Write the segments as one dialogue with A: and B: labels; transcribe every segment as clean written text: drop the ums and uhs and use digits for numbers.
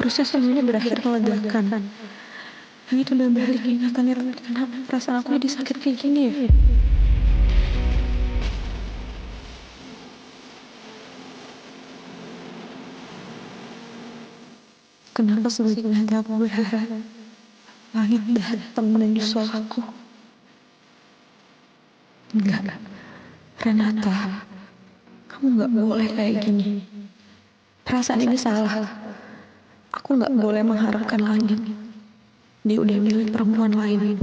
A: Harusnya semuanya berakhir melegakan. Itu udah balik ingatannya. Kenapa perasaan aku jadi sakit kayak gini ya? Kenapa sebagian hati aku berharap langit datang dan nyusul aku? Enggak, Renata, kamu nggak boleh kayak gini. Perasaan ini salah. Aku nggak boleh mengharapkan langit. Dia udah milih perempuan lain.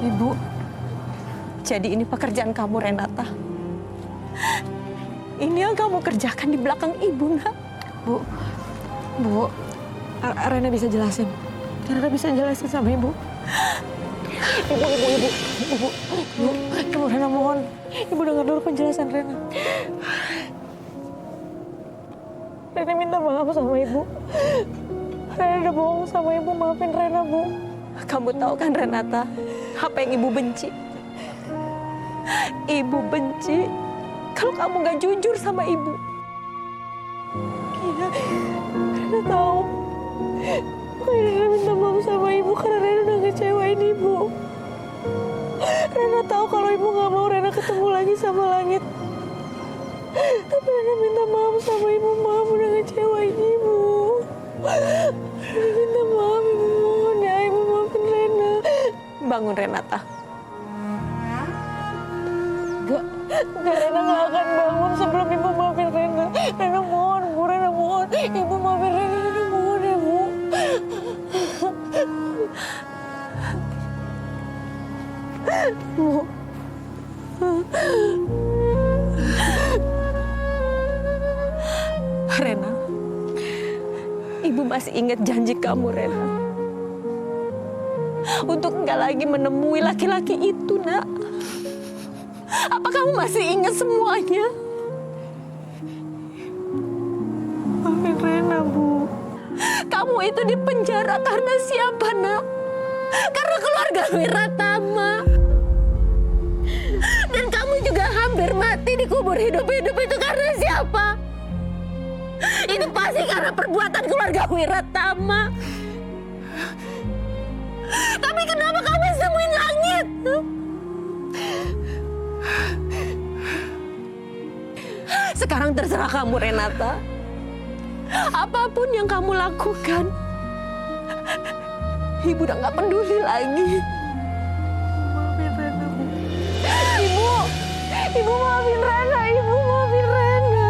B: Ibu, jadi ini pekerjaan kamu, Renata. Ini yang kamu kerjakan di belakang ibu, nak.
A: Bu, Rena bisa jelasin. Rena bisa jelasin sama ibu. Ibu, Rena mohon. Ibu dengar dulu penjelasan Rena. Rena minta maaf sama ibu. Rena udah bohong sama ibu, maafin Rena, Bu.
B: Kamu tahu kan, Renata, apa yang ibu benci? Ibu benci kalau kamu gak jujur sama ibu.
A: Iya, Rena tahu. Rena minta maaf sama ibu karena Rena udah ngecewain ibu. Rena tahu kalau ibu gak mau Rena ketemu lagi sama langit. Tapi Rena minta maaf sama ibu, maaf udah ngecewain ibu. Rena minta maaf, ibu mohon ya, ibu maafin Rena.
B: Bangun, Renata.
A: Enggak, Rena gak akan bangun sebelum ibu maafin Rena. Rena mohon, Bu, Rena mohon. Ibu maafin Rena, Rena mohon ya, Bu. Bu.
B: Rena, ibu masih ingat janji kamu, Rena. Untuk nggak lagi menemui laki-laki itu, nak. Apa kamu masih ingat semuanya?
A: Maafin Rena, Bu.
B: Kamu itu di penjara karena siapa, nak? Karena keluarga Wiratama. Dan kamu juga hampir mati dikubur hidup-hidup itu karena siapa? Itu pasti karena perbuatan keluarga Wiratama. Tapi kenapa kamu sembunyiin langit? Sekarang terserah kamu, Renata. Apapun yang kamu lakukan, ibu udah gak peduli lagi.
A: Maafin Rena, Bu.
B: Ibu maafin Rena, ibu maafin Rena.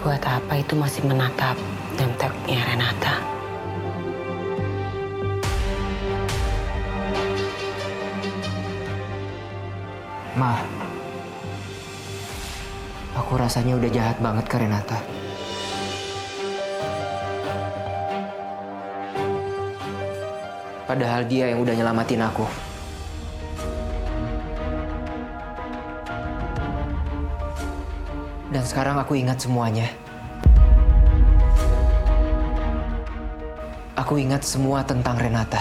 C: Buat apa itu masih menatap nemteknya Renata?
D: Ma, aku rasanya udah jahat banget ke Renata. Padahal dia yang udah nyelamatin aku. Dan sekarang aku ingat semuanya. Aku ingat semua tentang Renata.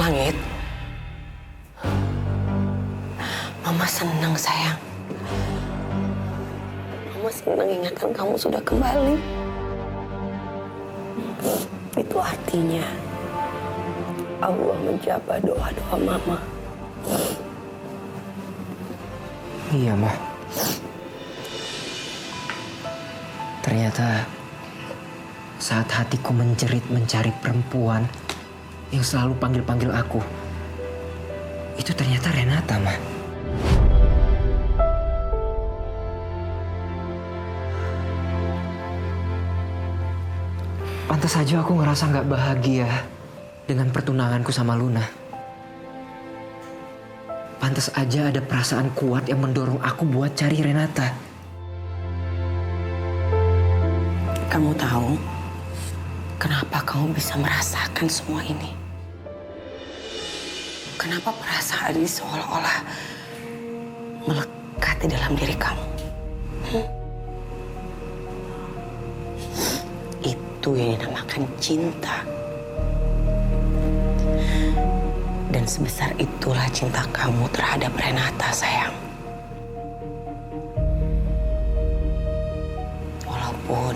C: Langit. Mama senang, sayang. Mama senang ingatan kamu sudah kembali. Itu artinya
B: Allah menjawab doa-doa Mama.
D: Iya, Ma. Ternyata saat hatiku menjerit mencari perempuan yang selalu panggil-panggil aku, itu ternyata Renata, Ma. Pantas saja aku ngerasa nggak bahagia dengan pertunanganku sama Luna. Pantas aja ada perasaan kuat yang mendorong aku buat cari Renata.
C: Kamu tahu kenapa kamu bisa merasakan semua ini? Kenapa perasaan ini seolah-olah melekat di dalam diri kamu? Itu yang dinamakan cinta. Dan sebesar itulah cinta kamu terhadap Renata, sayang. Walaupun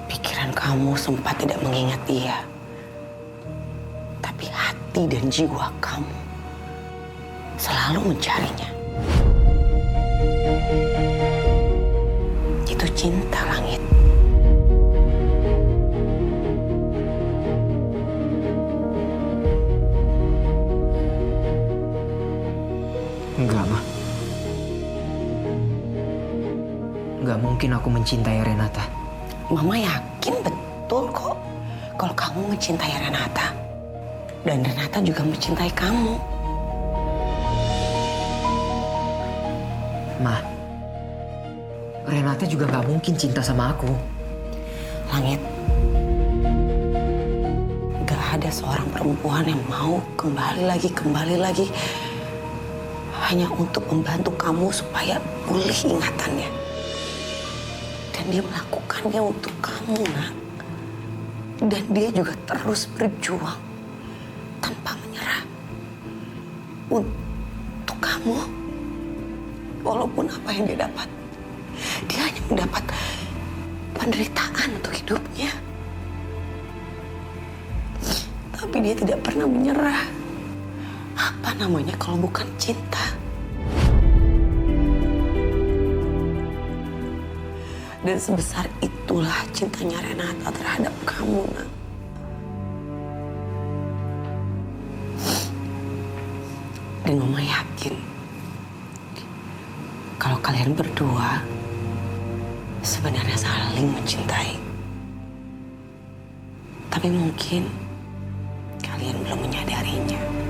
C: pikiran kamu sempat tidak mengingat dia, tapi hati dan jiwa kamu selalu mencarinya. Itu cinta, Langit.
D: Enggak, Ma. Enggak mungkin aku mencintai Renata.
C: Mama yakin betul kok kalau kamu mencintai Renata. Dan Renata juga mencintai kamu.
D: Ma, Renata juga nggak mungkin cinta sama aku.
C: Langit, gak ada seorang perempuan yang mau kembali lagi hanya untuk membantu kamu supaya pulih ingatannya. Dan dia melakukannya untuk kamu, Nak. Dan dia juga terus berjuang tanpa menyerah untuk kamu. Walaupun apa yang dia dapat, dia hanya mendapat penderitaan untuk hidupnya. Tapi dia tidak pernah menyerah. Apa namanya kalau bukan cinta? Dan sebesar itulah cintanya Renata terhadap kamu, Nak. Dan Mama yakin kalau kalian berdua sebenarnya saling mencintai. Tapi mungkin kalian belum menyadarinya.